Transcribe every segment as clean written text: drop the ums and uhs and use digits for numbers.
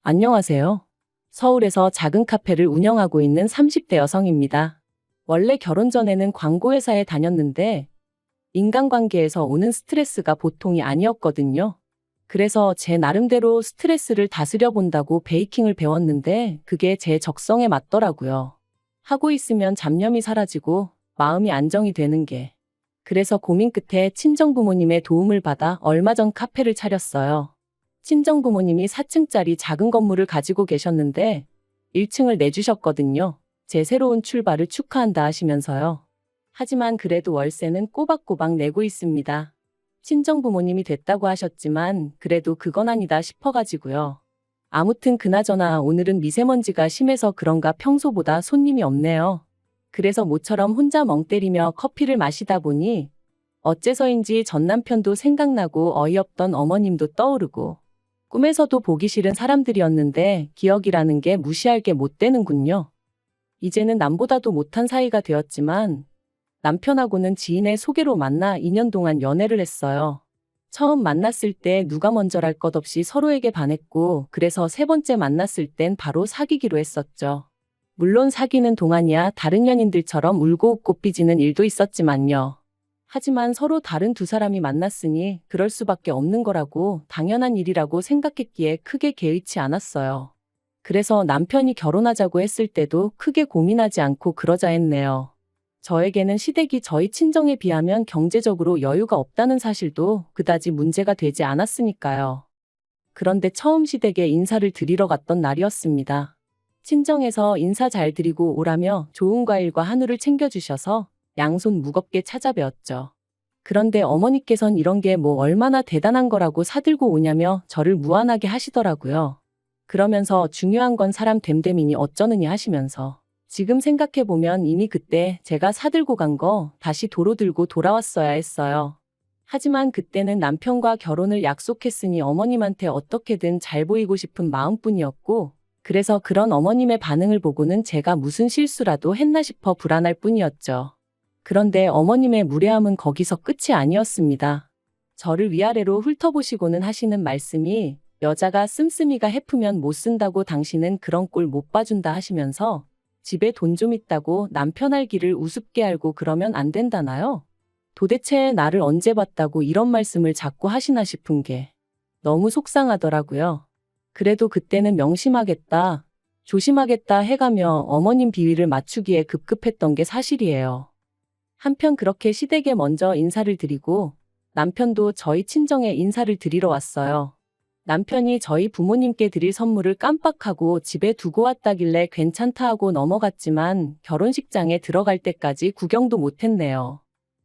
안녕하세요. 서울에서 작은 카페를 운영하고 있는 30대 여성입니다. 원래 결혼 전에는 광고회사에 다녔는데 인간관계에서 오는 스트레스가 보통이 아니었거든요. 그래서 제 나름대로 스트레스를 다스려 본다고 베이킹을 배웠는데 그게 제 적성에 맞더라고요. 하고 있으면 잡념이 사라지고 마음이 안정이 되는 게. 그래서 고민 끝에 친정부모님의 도움을 받아 얼마 전 카페를 차렸어요. 친정부모님이 4층짜리 작은 건물을 가지고 계셨는데 1층을 내주셨거든요. 제 새로운 출발을 축하한다 하시면서요. 하지만 그래도 월세는 꼬박꼬박 내고 있습니다. 친정부모님이 됐다고 하셨지만 그래도 그건 아니다 싶어가지고요. 아무튼 그나저나 오늘은 미세먼지가 심해서 그런가 평소보다 손님이 없네요. 그래서 모처럼 혼자 멍 때리며 커피를 마시다 보니 어째서인지 전 남편도 생각나고 어이없던 어머님도 떠오르고 꿈에서도 보기 싫은 사람들이었는데 기억이라는 게 무시할 게 못 되는군요. 이제는 남보다도 못한 사이가 되었지만 남편하고는 지인의 소개로 만나 2년 동안 연애를 했어요. 처음 만났을 때 누가 먼저랄 것 없이 서로에게 반했고 그래서 세 번째 만났을 땐 바로 사귀기로 했었죠. 물론 사귀는 동안이야 다른 연인들처럼 울고 웃고 삐지는 일도 있었지만요. 하지만 서로 다른 두 사람이 만났으니 그럴 수밖에 없는 거라고 당연한 일이라고 생각했기에 크게 개의치 않았어요. 그래서 남편이 결혼하자고 했을 때도 크게 고민하지 않고 그러자 했네요. 저에게는 시댁이 저희 친정에 비하면 경제적으로 여유가 없다는 사실도 그다지 문제가 되지 않았으니까요. 그런데 처음 시댁에 인사를 드리러 갔던 날이었습니다. 친정에서 인사 잘 드리고 오라며 좋은 과일과 한우를 챙겨주셔서 양손 무겁게 찾아뵈었죠. 그런데 어머니께선 이런 게 뭐 얼마나 대단한 거라고 사들고 오냐며 저를 무안하게 하시더라고요. 그러면서 중요한 건 사람 됨됨이니 어쩌느니 하시면서 지금 생각해보면 이미 그때 제가 사들고 간 거 다시 도로 들고 돌아왔어야 했어요. 하지만 그때는 남편과 결혼을 약속했으니 어머님한테 어떻게든 잘 보이고 싶은 마음뿐이었고 그래서 그런 어머님의 반응을 보고는 제가 무슨 실수라도 했나 싶어 불안할 뿐이었죠. 그런데 어머님의 무례함은 거기서 끝이 아니었습니다. 저를 위아래로 훑어보시고는 하시는 말씀이 여자가 씀씀이가 해프면 못 쓴다고 당신은 그런 꼴 못 봐준다 하시면서 집에 돈 좀 있다고 남편 알기를 우습게 알고 그러면 안 된다나요? 도대체 나를 언제 봤다고 이런 말씀을 자꾸 하시나 싶은 게 너무 속상하더라고요. 그래도 그때는 명심하겠다, 조심하겠다 해가며 어머님 비위를 맞추기에 급급했던 게 사실이에요. 한편 그렇게 시댁에 먼저 인사를 드리고 남편도 저희 친정에 인사를 드리러 왔어요. 남편이 저희 부모님께 드릴 선물을 깜빡하고 집에 두고 왔다길래 괜찮다 하고 넘어갔지만 결혼식장에 들어갈 때까지 구경도 못했네요.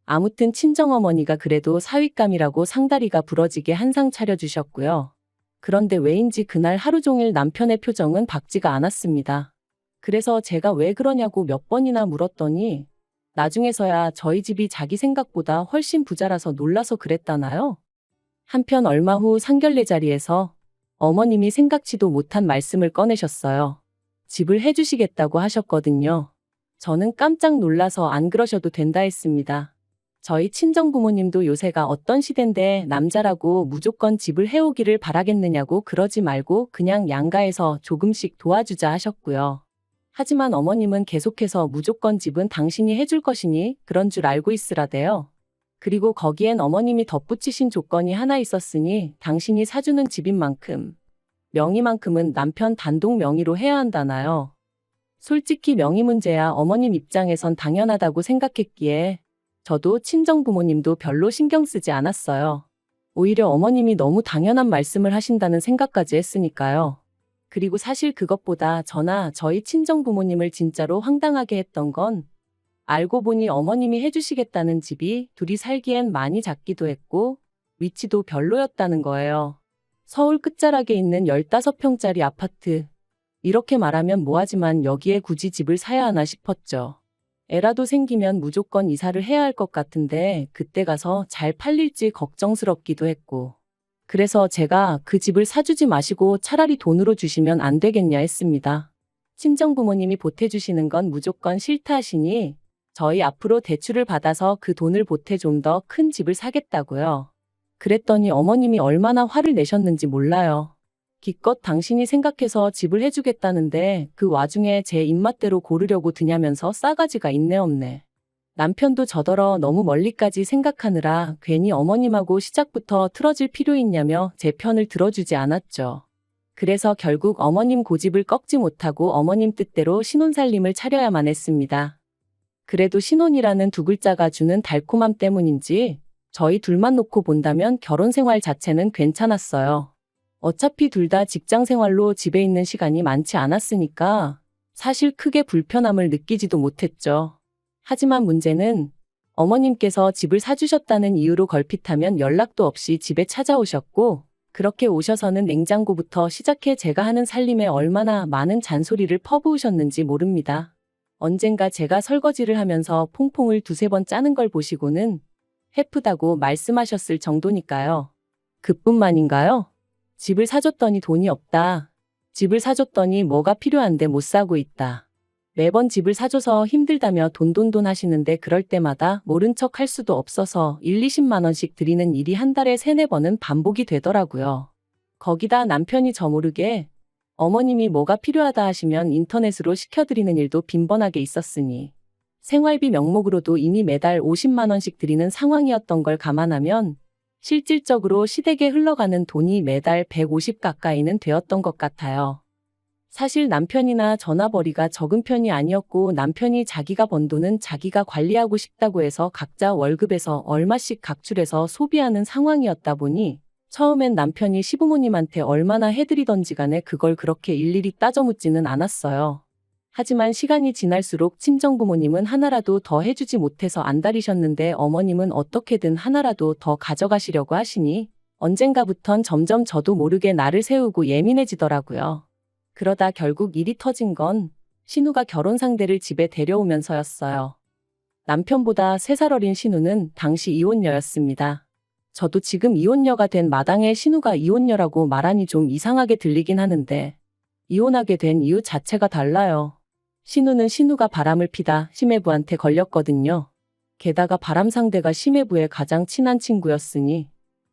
아무튼 친정어머니가 그래도 사윗감이라고 상다리가 부러지게 한상 차려주셨고요. 그런데 왜인지 그날 하루 종일 남편의 표정은 밝지가 않았습니다. 그래서 제가 왜 그러냐고 몇 번이나 물었더니 나중에서야 저희 집이 자기 생각보다 훨씬 부자라서 놀라서 그랬다나요? 한편 얼마 후 상견례 자리에서 어머님이 생각지도 못한 말씀을 꺼내셨어요. 집을 해주시겠다고 하셨거든요. 저는 깜짝 놀라서 안 그러셔도 된다 했습니다. 저희 친정부모님도 요새가 어떤 시대인데 남자라고 무조건 집을 해오기를 바라겠느냐고 그러지 말고 그냥 양가에서 조금씩 도와주자 하셨고요. 하지만 어머님은 계속해서 무조건 집은 당신이 해줄 것이니 그런 줄 알고 있으라대요. 그리고 거기엔 어머님이 덧붙이신 조건이 하나 있었으니 당신이 사주는 집인 만큼 명의만큼은 남편 단독 명의로 해야 한다나요. 솔직히 명의 문제야 어머님 입장에선 당연하다고 생각했기에 저도 친정부모님도 별로 신경 쓰지 않았어요. 오히려 어머님이 너무 당연한 말씀을 하신다는 생각까지 했으니까요. 그리고 사실 그것보다 저나 저희 친정부모님을 진짜로 황당하게 했던 건 알고 보니 어머님이 해주시겠다는 집이 둘이 살기엔 많이 작기도 했고 위치도 별로였다는 거예요. 서울 끝자락에 있는 15평짜리 아파트. 이렇게 말하면 뭐하지만 여기에 굳이 집을 사야 하나 싶었죠. 애라도 생기면 무조건 이사를 해야 할 것 같은데 그때 가서 잘 팔릴지 걱정스럽기도 했고 그래서 제가 그 집을 사주지 마시고 차라리 돈으로 주시면 안 되겠냐 했습니다. 친정부모님이 보태주시는 건 무조건 싫다 하시니 저희 앞으로 대출을 받아서 그 돈을 보태 좀 더 큰 집을 사겠다고요. 그랬더니 어머님이 얼마나 화를 내셨는지 몰라요. 기껏 당신이 생각해서 집을 해주겠다는데 그 와중에 제 입맛대로 고르려고 드냐면서 싸가지가 있네 없네. 남편도 저더러 너무 멀리까지 생각하느라 괜히 어머님하고 시작부터 틀어질 필요 있냐며 제 편을 들어주지 않았죠. 그래서 결국 어머님 고집을 꺾지 못하고 어머님 뜻대로 신혼살림을 차려야만 했습니다. 그래도 신혼이라는 두 글자가 주는 달콤함 때문인지 저희 둘만 놓고 본다면 결혼 생활 자체는 괜찮았어요. 어차피 둘 다 직장 생활로 집에 있는 시간이 많지 않았으니까 사실 크게 불편함을 느끼지도 못했죠. 하지만 문제는 어머님께서 집을 사주셨다는 이유로 걸핏하면 연락도 없이 집에 찾아오셨고 그렇게 오셔서는 냉장고부터 시작해 제가 하는 살림에 얼마나 많은 잔소리를 퍼부으셨는지 모릅니다. 언젠가 제가 설거지를 하면서 퐁퐁을 두세 번 짜는 걸 보시고는 해프다고 말씀하셨을 정도니까요. 그뿐만인가요? 집을 사줬더니 돈이 없다. 집을 사줬더니 뭐가 필요한데 못 사고 있다. 매번 집을 사줘서 힘들다며 돈돈돈 하시는데 그럴 때마다 모른 척 할 수도 없어서 20만 원씩 드리는 일이 한 달에 3-4번은 반복이 되더라고요. 거기다 남편이 저 모르게 어머님이 뭐가 필요하다 하시면 인터넷으로 시켜드리는 일도 빈번하게 있었으니 생활비 명목으로도 이미 매달 50만 원씩 드리는 상황이었던 걸 감안하면 실질적으로 시댁에 흘러가는 돈이 매달 150 가까이는 되었던 것 같아요. 사실 남편이나 전화벌이가 적은 편이 아니었고 남편이 자기가 번 돈은 자기가 관리하고 싶다고 해서 각자 월급에서 얼마씩 각출해서 소비하는 상황이었다 보니 처음엔 남편이 시부모님한테 얼마나 해드리던지 간에 그걸 그렇게 일일이 따져 묻지는 않았어요. 하지만 시간이 지날수록 친정부모님은 하나라도 더 해주지 못해서 안달이셨는데 어머님은 어떻게든 하나라도 더 가져가시려고 하시니 언젠가부턴 점점 저도 모르게 나를 세우고 예민해지더라고요. 그러다 결국 일이 터진 건 신우가 결혼 상대를 집에 데려오면서였어요. 남편보다 3살 어린 신우는 당시 이혼녀였습니다. 저도 지금 이혼녀가 된 마당에 신우가 이혼녀라고 말하니 좀 이상하게 들리긴 하는데 이혼하게 된 이유 자체가 달라요. 신우는 신우가 바람을 피다 시매부한테 걸렸거든요. 게다가 바람 상대가 시매부의 가장 친한 친구였으니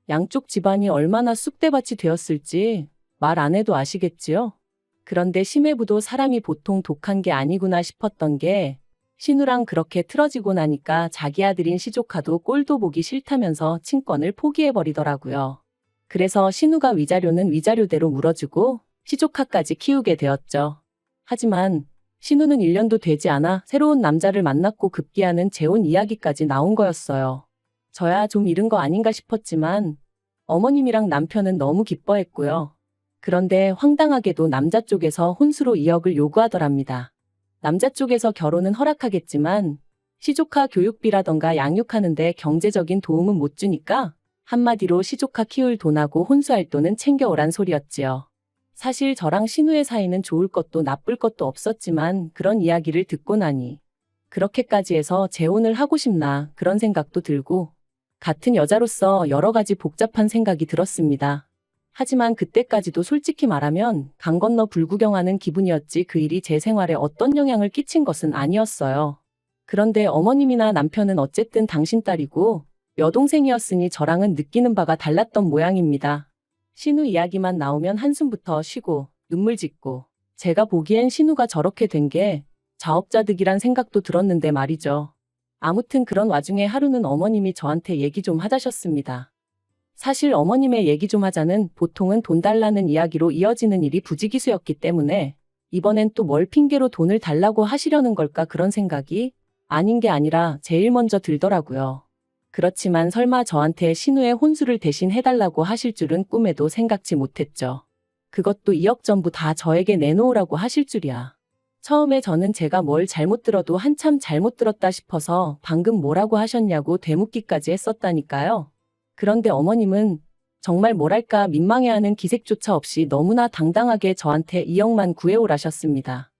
양쪽 집안이 얼마나 쑥대밭이 되었을지 말 안 해도 아시겠지요? 그런데 시매부도 사람이 보통 독한 게 아니구나 싶었던 게 신우랑 그렇게 틀어지고 나니까 자기 아들인 시조카도 꼴도 보기 싫다면서 친권을 포기해버리더라고요. 그래서 신우가 위자료는 위자료대로 물어주고 시조카까지 키우게 되었죠. 하지만 신우는 1년도 되지 않아 새로운 남자를 만났고 급기야는 재혼 이야기까지 나온 거였어요. 저야 좀 이른 거 아닌가 싶었지만 어머님이랑 남편은 너무 기뻐했고요. 그런데 황당하게도 남자 쪽에서 혼수로 2억을 요구하더랍니다. 남자 쪽에서 결혼은 허락하겠지만 시조카 교육비라던가 양육하는데 경제적인 도움은 못 주니까 한마디로 시조카 키울 돈하고 혼수할 돈은 챙겨오란 소리였지요. 사실 저랑 신우의 사이는 좋을 것도 나쁠 것도 없었지만 그런 이야기를 듣고 나니 그렇게까지 해서 재혼을 하고 싶나 그런 생각도 들고 같은 여자로서 여러 가지 복잡한 생각이 들었습니다. 하지만 그때까지도 솔직히 말하면 강 건너 불구경하는 기분이었지 그 일이 제 생활에 어떤 영향을 끼친 것은 아니었어요. 그런데 어머님이나 남편은 어쨌든 당신 딸이고 여동생이었으니 저랑은 느끼는 바가 달랐던 모양입니다. 신우 이야기만 나오면 한숨부터 쉬고 눈물 짓고 제가 보기엔 신우가 저렇게 된 게 자업자득이란 생각도 들었는데 말이죠. 아무튼 그런 와중에 하루는 어머님이 저한테 얘기 좀 하자셨습니다. 사실 어머님의 얘기 좀 하자는 보통은 돈 달라는 이야기로 이어지는 일이 부지기수였기 때문에 이번엔 또 뭘 핑계로 돈을 달라고 하시려는 걸까 그런 생각이 아닌 게 아니라 제일 먼저 들더라고요. 그렇지만 설마 저한테 신우의 혼수를 대신 해달라고 하실 줄은 꿈에도 생각지 못했죠. 그것도 2억 전부 다 저에게 내놓으라고 하실 줄이야. 처음에 저는 제가 뭘 잘못 들어도 한참 잘못 들었다 싶어서 방금 뭐라고 하셨냐고 되묻기까지 했었다니까요. 그런데 어머님은 정말 뭐랄까 민망해하는 기색조차 없이 너무나 당당하게 저한테 2억만 구해오라셨습니다.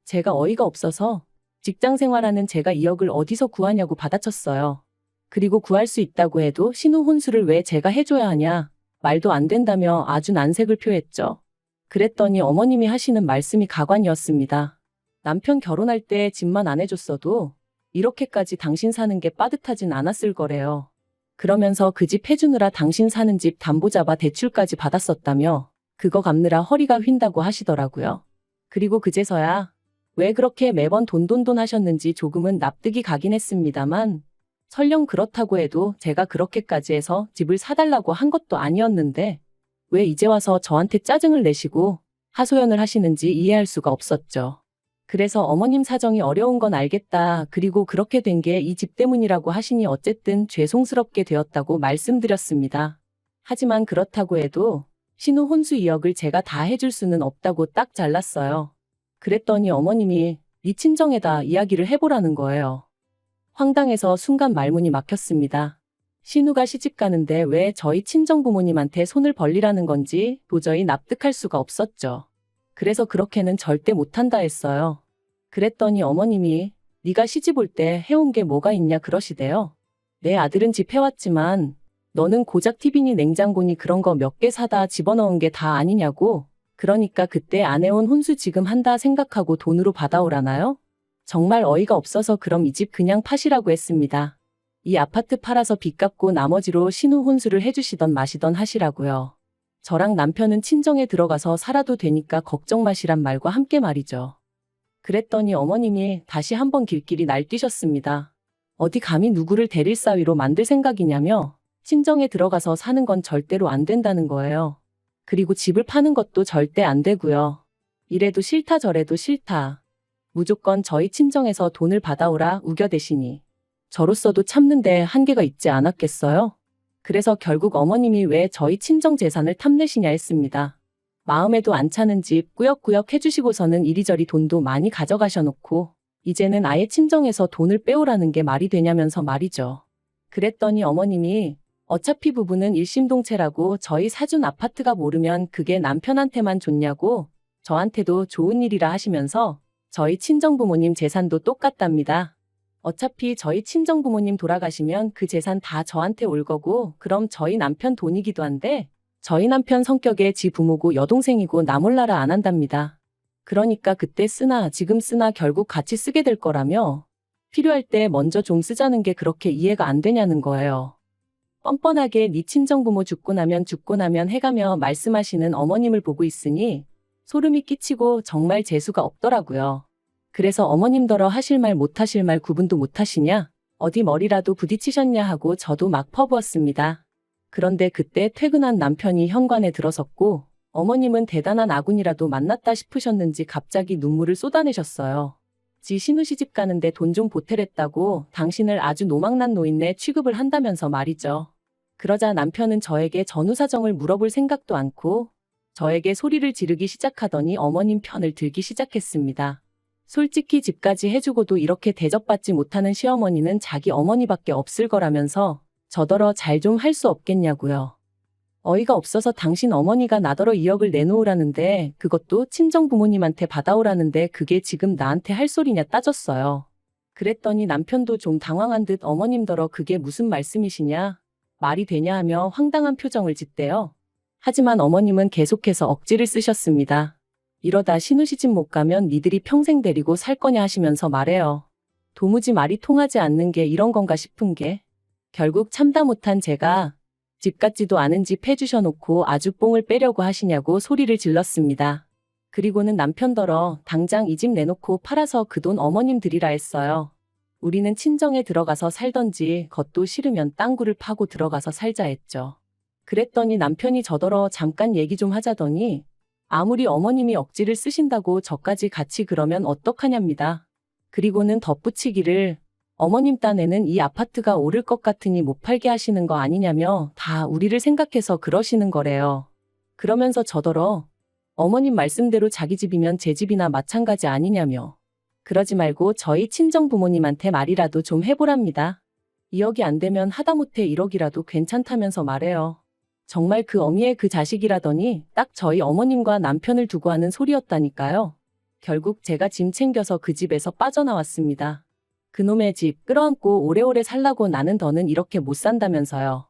제가 어이가 없어서 직장 생활하는 제가 2억을 어디서 구하냐고 받아쳤어요. 그리고 구할 수 있다고 해도 신우 혼수를 왜 제가 해줘야 하냐 말도 안 된다며 아주 난색을 표했죠. 그랬더니 어머님이 하시는 말씀이 가관이었습니다. 남편 결혼할 때 집만 안 해줬어도 이렇게까지 당신 사는 게 빠듯하진 않았을 거래요. 그러면서 그 집 해주느라 당신 사는 집 담보 잡아 대출까지 받았었다며 그거 갚느라 허리가 휜다고 하시더라고요. 그리고 그제서야 왜 그렇게 매번 돈 하셨는지 조금은 납득이 가긴 했습니다만 설령 그렇다고 해도 제가 그렇게까지 해서 집을 사달라고 한 것도 아니었는데 왜 이제 와서 저한테 짜증을 내시고 하소연을 하시는지 이해할 수가 없었죠. 그래서 어머님 사정이 어려운 건 알겠다. 그리고 그렇게 된 게 이 집 때문이라고 하시니 어쨌든 죄송스럽게 되었다고 말씀드렸습니다. 하지만 그렇다고 해도 신우 혼수 2억을 제가 다 해줄 수는 없다고 딱 잘랐어요. 그랬더니 어머님이 네 친정에다 이야기를 해보라는 거예요. 황당해서 순간 말문이 막혔습니다. 신우가 시집 가는데 왜 저희 친정 부모님한테 손을 벌리라는 건지 도저히 납득할 수가 없었죠. 그래서 그렇게는 절대 못한다 했어요. 그랬더니 어머님이 네가 시집 올 때 해온 게 뭐가 있냐 그러시대요. 내 아들은 집 해왔지만 너는 고작 TV니 냉장고니 그런 거 몇 개 사다 집어넣은 게 다 아니냐고. 그러니까 그때 안 해온 혼수 지금 한다 생각하고 돈으로 받아오라나요? 정말 어이가 없어서 그럼 이 집 그냥 파시라고 했습니다. 이 아파트 팔아서 빚 갚고 나머지로 신우 혼수를 해주시던 마시던 하시라고요. 저랑 남편은 친정에 들어가서 살아도 되니까 걱정 마시란 말과 함께 말이죠. 그랬더니 어머님이 다시 한번 길길이 날뛰셨습니다. 어디 감히 누구를 대릴 사위로 만들 생각이냐며 친정에 들어가서 사는 건 절대로 안 된다는 거예요. 그리고 집을 파는 것도 절대 안 되고요. 이래도 싫다 저래도 싫다. 무조건 저희 친정에서 돈을 받아오라 우겨대시니 저로서도 참는데 한계가 있지 않았겠어요? 그래서 결국 어머님이 왜 저희 친정 재산을 탐내시냐 했습니다. 마음에도 안 차는 집 꾸역꾸역 해주시고서는 이리저리 돈도 많이 가져가셔놓고 이제는 아예 친정에서 돈을 빼오라는 게 말이 되냐면서 말이죠. 그랬더니 어머님이 어차피 부부는 일심동체라고 저희 사준 아파트가 모르면 그게 남편한테만 좋냐고 저한테도 좋은 일이라 하시면서 저희 친정부모님 재산도 똑같답니다. 어차피 저희 친정부모님 돌아가시면 그 재산 다 저한테 올 거고 그럼 저희 남편 돈이기도 한데 저희 남편 성격에 지 부모고 여동생이고 나 몰라라 안 한답니다. 그러니까 그때 쓰나 지금 쓰나 결국 같이 쓰게 될 거라며 필요할 때 먼저 좀 쓰자는 게 그렇게 이해가 안 되냐는 거예요. 뻔뻔하게 네 친정부모 죽고 나면 해가며 말씀하시는 어머님을 보고 있으니 소름이 끼치고 정말 재수가 없더라고요. 그래서 어머님더러 하실 말 못하실 말 구분도 못하시냐? 어디 머리라도 부딪히셨냐 하고 저도 막 퍼부었습니다. 그런데 그때 퇴근한 남편이 현관에 들어섰고 어머님은 대단한 아군이라도 만났다 싶으셨는지 갑자기 눈물을 쏟아내셨어요. 지 신우 시집 가는데 돈 좀 보태랬다고 당신을 아주 노망난 노인네 취급을 한다면서 말이죠. 그러자 남편은 저에게 전후 사정을 물어볼 생각도 않고 저에게 소리를 지르기 시작하더니 어머님 편을 들기 시작했습니다. 솔직히 집까지 해주고도 이렇게 대접받지 못하는 시어머니는 자기 어머니밖에 없을 거라면서 저더러 잘 좀 할 수 없겠냐고요. 어이가 없어서 당신 어머니가 나더러 2억을 내놓으라는데 그것도 친정 부모님한테 받아오라는데 그게 지금 나한테 할 소리냐 따졌어요. 그랬더니 남편도 좀 당황한 듯 어머님더러 그게 무슨 말씀이시냐 말이 되냐 하며 황당한 표정을 짓대요. 하지만 어머님은 계속해서 억지를 쓰셨습니다. 이러다 신우 시집 못 가면 니들이 평생 데리고 살 거냐 하시면서 말해요. 도무지 말이 통하지 않는 게 이런 건가 싶은 게 결국 참다 못한 제가 집 같지도 않은 집 해주셔놓고 아주 뽕을 빼려고 하시냐고 소리를 질렀습니다. 그리고는 남편더러 당장 이 집 내놓고 팔아서 그 돈 어머님 드리라 했어요. 우리는 친정에 들어가서 살던지 그것도 싫으면 땅굴을 파고 들어가서 살자 했죠. 그랬더니 남편이 저더러 잠깐 얘기 좀 하자더니 아무리 어머님이 억지를 쓰신다고 저까지 같이 그러면 어떡하냐입니다. 그리고는 덧붙이기를 어머님 딴에는 이 아파트가 오를 것 같으니 못 팔게 하시는 거 아니냐며 다 우리를 생각해서 그러시는 거래요. 그러면서 저더러 어머님 말씀대로 자기 집이면 제 집이나 마찬가지 아니냐며 그러지 말고 저희 친정 부모님한테 말이라도 좀 해보랍니다. 2억이 안 되면 하다못해 1억이라도 괜찮다면서 말해요. 정말 그 어미의 그 자식이라더니 딱 저희 어머님과 남편을 두고 하는 소리였다니까요. 결국 제가 짐 챙겨서 그 집에서 빠져나왔습니다. 그놈의 집 끌어안고 오래오래 살라고 나는 더는 이렇게 못 산다면서요.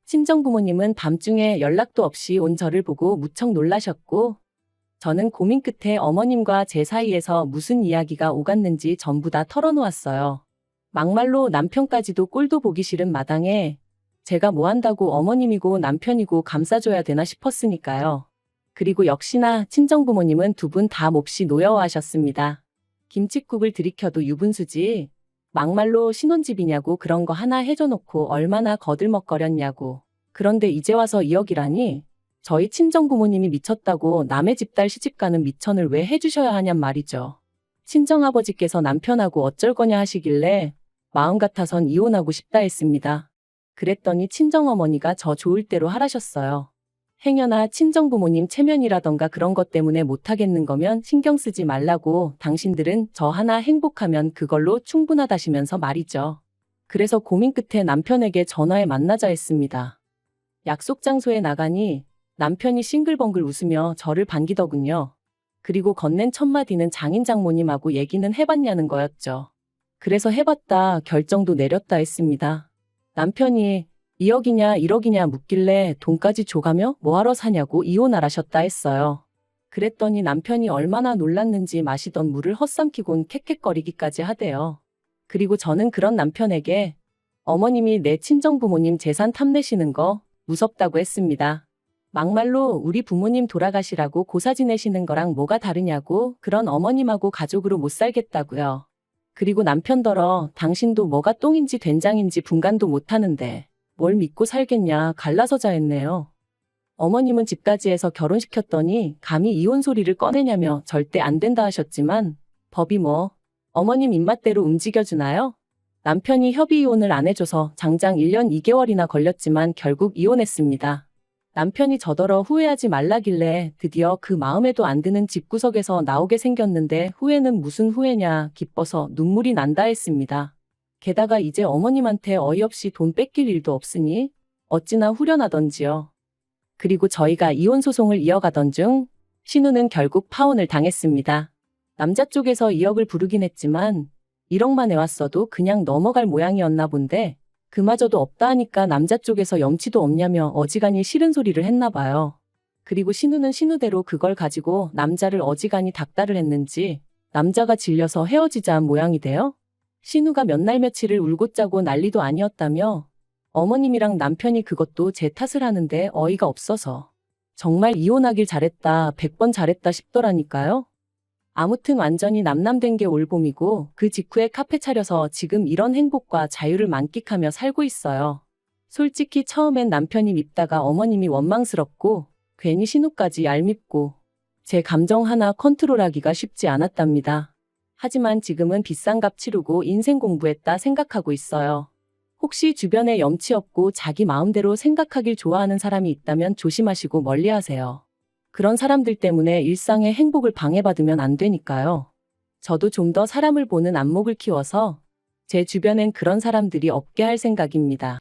친정부모님은 밤중에 연락도 없이 온 저를 보고 무척 놀라셨고 저는 고민 끝에 어머님과 제 사이에서 무슨 이야기가 오갔는지 전부 다 털어놓았어요. 막말로 남편까지도 꼴도 보기 싫은 마당에 제가 뭐 한다고 어머님이고 남편이고 감싸줘야 되나 싶었으니까요. 그리고 역시나 친정부모님은 두 분 다 몹시 노여워하셨습니다. 김칫국을 들이켜도 유분수지. 막말로 신혼집이냐고 그런 거 하나 해줘놓고 얼마나 거들먹거렸냐고. 그런데 이제 와서 2억이라니? 저희 친정부모님이 미쳤다고 남의 집 딸 시집가는 미천을 왜 해주셔야 하냔 말이죠. 친정아버지께서 남편하고 어쩔 거냐 하시길래 마음 같아선 이혼하고 싶다 했습니다. 그랬더니 친정어머니가 저 좋을 대로 하라셨어요. 행여나 친정부모님 체면이라던가 그런 것 때문에 못하겠는 거면 신경 쓰지 말라고, 당신들은 저 하나 행복하면 그걸로 충분하다시면서 말이죠. 그래서 고민 끝에 남편에게 전화해 만나자 했습니다. 약속 장소에 나가니 남편이 싱글벙글 웃으며 저를 반기더군요. 그리고 건넨 첫 마디는 장인 장모님하고 얘기는 해봤냐는 거였죠. 그래서 해봤다, 결정도 내렸다 했습니다. 남편이 2억이냐 1억이냐 묻길래 돈까지 줘가며 뭐하러 사냐고 이혼하라셨다 했어요. 그랬더니 남편이 얼마나 놀랐는지 마시던 물을 헛삼키곤 캑캑거리기까지 하대요. 그리고 저는 그런 남편에게 어머님이 내 친정부모님 재산 탐내시는 거 무섭다고 했습니다. 막말로 우리 부모님 돌아가시라고 고사 지내시는 거랑 뭐가 다르냐고, 그런 어머님하고 가족으로 못 살겠다고요. 그리고 남편더러 당신도 뭐가 똥인지 된장인지 분간도 못하는데 뭘 믿고 살겠냐 갈라서자 했네요. 어머님은 집까지 해서 결혼시켰더니 감히 이혼 소리를 꺼내냐며 절대 안 된다 하셨지만 법이 뭐 어머님 입맛대로 움직여주나요? 남편이 협의 이혼을 안 해줘서 장장 1년 2개월이나 걸렸지만 결국 이혼했습니다. 남편이 저더러 후회하지 말라길래 드디어 그 마음에도 안 드는 집구석에서 나오게 생겼는데 후회는 무슨 후회냐, 기뻐서 눈물이 난다 했습니다. 게다가 이제 어머님한테 어이없이 돈 뺏길 일도 없으니 어찌나 후련하던지요. 그리고 저희가 이혼 소송을 이어가던 중 신우는 결국 파혼을 당했습니다. 남자 쪽에서 2억을 부르긴 했지만 1억만 해왔어도 그냥 넘어갈 모양이었나 본데 그마저도 없다 하니까 남자 쪽에서 염치도 없냐며 어지간히 싫은 소리를 했나 봐요. 그리고 신우는 신우대로 그걸 가지고 남자를 어지간히 닥달을 했는지 남자가 질려서 헤어지자 한 모양이 돼요. 신우가 몇 날 며칠을 울고 짜고 난리도 아니었다며 어머님이랑 남편이 그것도 제 탓을 하는데 어이가 없어서 정말 이혼하길 잘했다, 100번 잘했다 싶더라니까요. 아무튼 완전히 남남된 게 올봄이고 그 직후에 카페 차려서 지금 이런 행복과 자유를 만끽하며 살고 있어요. 솔직히 처음엔 남편이 밉다가 어머님이 원망스럽고 괜히 신우까지 얄밉고 제 감정 하나 컨트롤하기가 쉽지 않았답니다. 하지만 지금은 비싼 값 치르고 인생 공부했다 생각하고 있어요. 혹시 주변에 염치 없고 자기 마음대로 생각하길 좋아하는 사람이 있다면 조심하시고 멀리하세요. 그런 사람들 때문에 일상의 행복을 방해받으면 안 되니까요. 저도 좀 더 사람을 보는 안목을 키워서 제 주변엔 그런 사람들이 없게 할 생각입니다.